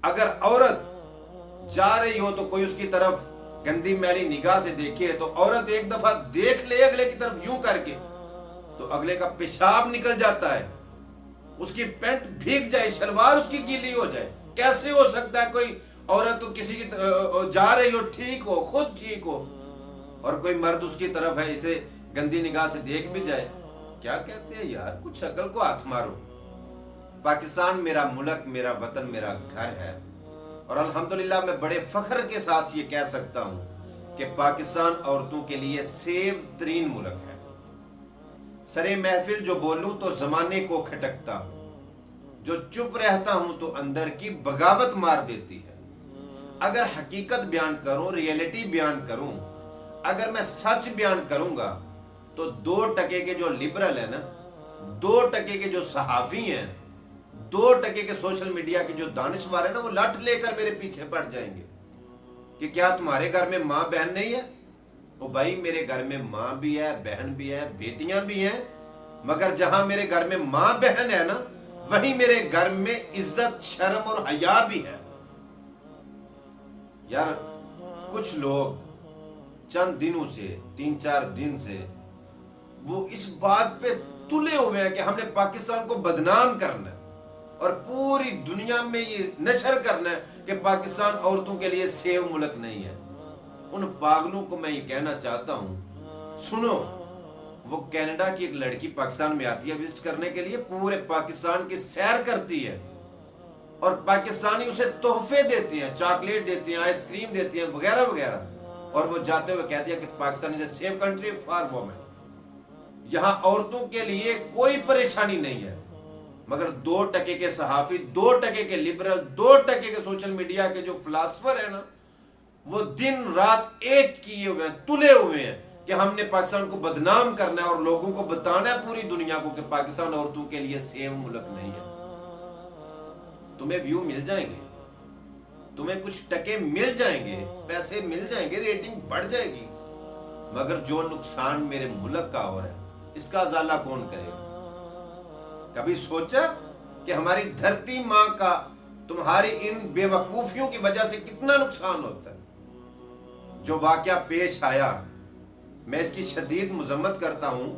اگر عورت جا رہی ہو تو کوئی اس کی طرف گندی میلی نگاہ سے دیکھے تو عورت ایک دفعہ دیکھ لے اگلے کی طرف یوں کر کے تو اگلے کا پیشاب نکل جاتا ہے، اس کی پینٹ بھیگ جائے، شلوار اس کی گیلی ہو جائے۔ کیسے ہو سکتا ہے کوئی عورت تو کسی کی جا رہی ہو ٹھیک ہو، خود ٹھیک ہو، اور کوئی مرد اس کی طرف ہے اسے گندی نگاہ سے دیکھ بھی جائے؟ کیا کہتے ہیں یار، کچھ عقل کو ہاتھ مارو۔ پاکستان میرا ملک، میرا وطن، میرا گھر ہے، اور الحمدللہ میں بڑے فخر کے ساتھ یہ کہہ سکتا ہوں کہ پاکستان عورتوں کے لیے سیف ترین ملک ہے۔ سرے محفل جو بولوں تو زمانے کو کھٹکتا ہوں، جو چپ رہتا ہوں تو اندر کی بغاوت مار دیتی ہے۔ اگر حقیقت بیان کروں، ریئلٹی بیان کروں، اگر میں سچ بیان کروں گا تو 2% کے جو لبرل ہیں نا، 2% کے جو صحافی ہیں، 2% کے سوشل میڈیا کے جو دانشور ہیں نا، وہ لٹ لے کر میرے پیچھے پڑ جائیں گے کہ کیا تمہارے گھر میں ماں بہن نہیں ہے؟ او بھائی، میرے گھر میں ماں بھی ہے، بہن بھی ہے، بیٹیاں بھی ہیں، مگر جہاں میرے گھر میں ماں بہن ہے نا، وہیں میرے گھر میں عزت، شرم اور حیا بھی ہے۔ یار کچھ لوگ چند دنوں سے، 3-4 دن سے وہ اس بات پہ تلے ہوئے ہیں کہ ہم نے پاکستان کو بدنام کرنا ہے اور پوری دنیا میں یہ نشر کرنا ہے کہ پاکستان عورتوں کے لیے سیو ملک نہیں ہے۔ ان پاگلوں کو میں یہ کہنا چاہتا ہوں، سنو، وہ کینیڈا کی ایک لڑکی پاکستان میں آتی ہے وزٹ کرنے کے لیے، پورے پاکستان کی سیر کرتی ہے، اور پاکستانی اسے تحفے دیتے ہیں، چاکلیٹ دیتے ہیں، آئس کریم دیتے ہیں، وغیرہ وغیرہ، اور وہ جاتے ہوئے کہتی ہے کہ Pakistan is a safe country for women, یہاں عورتوں کے لیے کوئی پریشانی نہیں ہے۔ مگر 2% کے صحافی، 2% کے لبرل، 2% کے سوشل میڈیا کے جو فلاسفر ہیں نا، وہ دن رات ایک کیے ہوئے ہیں، تلے ہوئے ہیں کہ ہم نے پاکستان کو بدنام کرنا ہے اور لوگوں کو بتانا ہے پوری دنیا کو کہ پاکستان عورتوں کے لیے سیف ملک نہیں ہے۔ تمہیں ویو مل جائیں گے، تمہیں کچھ ٹکے مل جائیں گے، پیسے مل جائیں گے، ریٹنگ بڑھ جائے گی، مگر جو نقصان میرے ملک کا ہو رہا ہے اس کا ازالہ کون کرے گا؟ کبھی سوچا کہ ہماری دھرتی ماں کا تمہاری ان بے وقوفیوں کی وجہ سے کتنا نقصان ہوتا ہے؟ جو واقعہ پیش آیا، میں اس کی شدید مذمت کرتا ہوں،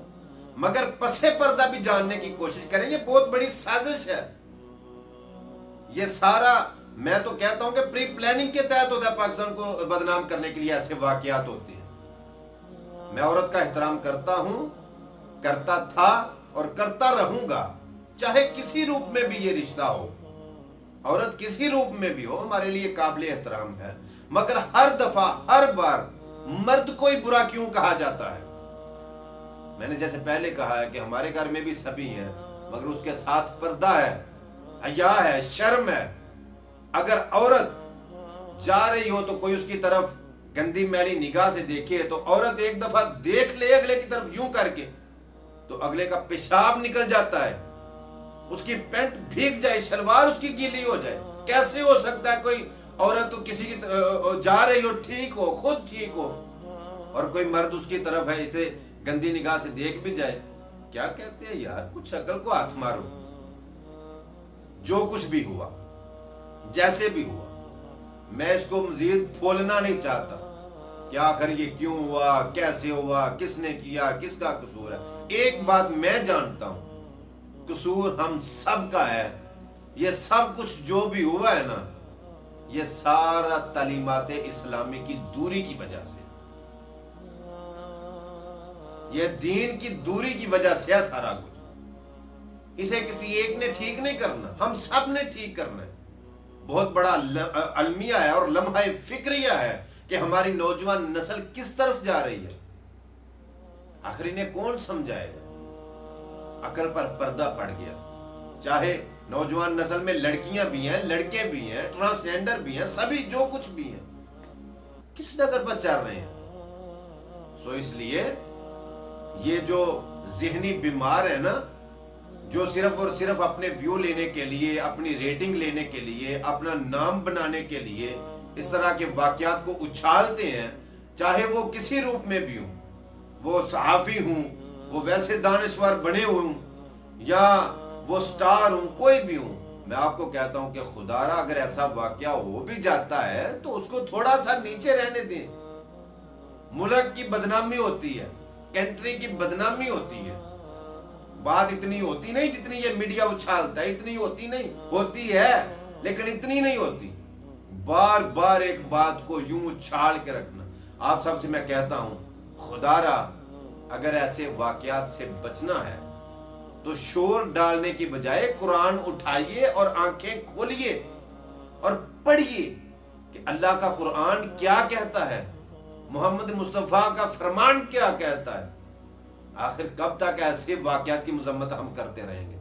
مگر پسے پردہ بھی جاننے کی کوشش کریں۔ یہ بہت بڑی سازش ہے، یہ سارا میں تو کہتا ہوں کہ پری پلاننگ کے تحت ہوتا ہے، پاکستان کو بدنام کرنے کے لیے ایسے واقعات ہوتے ہیں۔ میں عورت کا احترام کرتا ہوں، کرتا تھا اور کرتا رہوں گا، چاہے کسی روپ میں بھی یہ رشتہ ہو، عورت کسی روپ میں بھی ہو، ہمارے لیے قابل احترام ہے، مگر ہر دفعہ، ہر بار مرد کو ہی برا کیوں کہا جاتا ہے؟ میں نے جیسے پہلے کہا ہے کہ ہمارے گھر میں بھی سبھی ہیں، مگر اس کے ساتھ پردہ ہے، حیا ہے، شرم ہے۔ اگر عورت جا رہی ہو تو کوئی اس کی طرف گندی میلی نگاہ سے دیکھے تو عورت ایک دفعہ دیکھ لے اگلے کی طرف یوں کر کے تو اگلے کا پیشاب نکل جاتا ہے، اس کی پینٹ بھیگ جائے، شلوار اس کی گیلی ہو جائے۔ کیسے ہو سکتا ہے کوئی عورت تو کسی کی جا رہی ہو ٹھیک ہو، خود ٹھیک ہو، اور کوئی مرد اس کی طرف ہے اسے گندی نگاہ سے دیکھ بھی جائے؟ کیا کہتے ہیں یار، کچھ عقل کو ہاتھ مارو۔ جو کچھ بھی ہوا، جیسے بھی ہوا، میں اس کو مزید پھولنا نہیں چاہتا کہ آخر یہ کیوں ہوا، کیسے ہوا، کس نے کیا، کس کا قصور ہے۔ ایک بات میں جانتا ہوں، قصور ہم سب کا ہے۔ یہ سب کچھ جو بھی ہوا ہے نا، یہ سارا تعلیمات اسلامی کی دوری کی وجہ سے، یہ دین کی دوری کی وجہ سے ہے سارا کچھ۔ اسے کسی ایک نے ٹھیک نہیں کرنا، ہم سب نے ٹھیک کرنا ہے۔ بہت بڑا المیہ ہے اور لمحہ فکریہ ہے کہ ہماری نوجوان نسل کس طرف جا رہی ہے۔ آخر انہیں کون سمجھائے گا؟ عقل پر پردہ پڑ گیا۔ چاہے نوجوان نسل میں لڑکیاں بھی ہیں، لڑکے بھی ہیں، ٹرانسجینڈر بھی ہیں، سبھی جو کچھ بھی ہیں، کس ڈگر پر چل رہے ہیں؟ سو اس لیے یہ جو ذہنی بیمار ہے نا، جو صرف اور صرف اپنے ویو لینے کے لیے، اپنی ریٹنگ لینے کے لیے، اپنا نام بنانے کے لیے اس طرح کے واقعات کو اچھالتے ہیں، چاہے وہ کسی روپ میں بھی ہوں، وہ صحافی ہوں، وہ ویسے دانشور بنے ہوں، یا وہ سٹار ہوں، کوئی بھی ہوں، میں آپ کو کہتا ہوں کہ خدا را اگر ایسا واقعہ ہو بھی جاتا ہے تو اس کو تھوڑا سا نیچے رہنے دیں. ملک کی بدنامی ہوتی ہے, کنٹری کی بدنامی ہوتی ہے. بات اتنی ہوتی نہیں جتنی یہ میڈیا اچھالتا ہے, اتنی ہوتی نہیں, ہوتی ہے لیکن اتنی نہیں ہوتی. بار بار ایک بات کو یوں اچھال کے رکھنا. آپ سب سے میں کہتا ہوں خدا را اگر ایسے واقعات سے بچنا ہے تو شور ڈالنے کی بجائے قرآن اٹھائیے اور آنکھیں کھولیے اور پڑھیے کہ اللہ کا قرآن کیا کہتا ہے, محمد مصطفیٰ کا فرمان کیا کہتا ہے. آخر کب تک ایسے واقعات کی مذمت ہم کرتے رہیں گے؟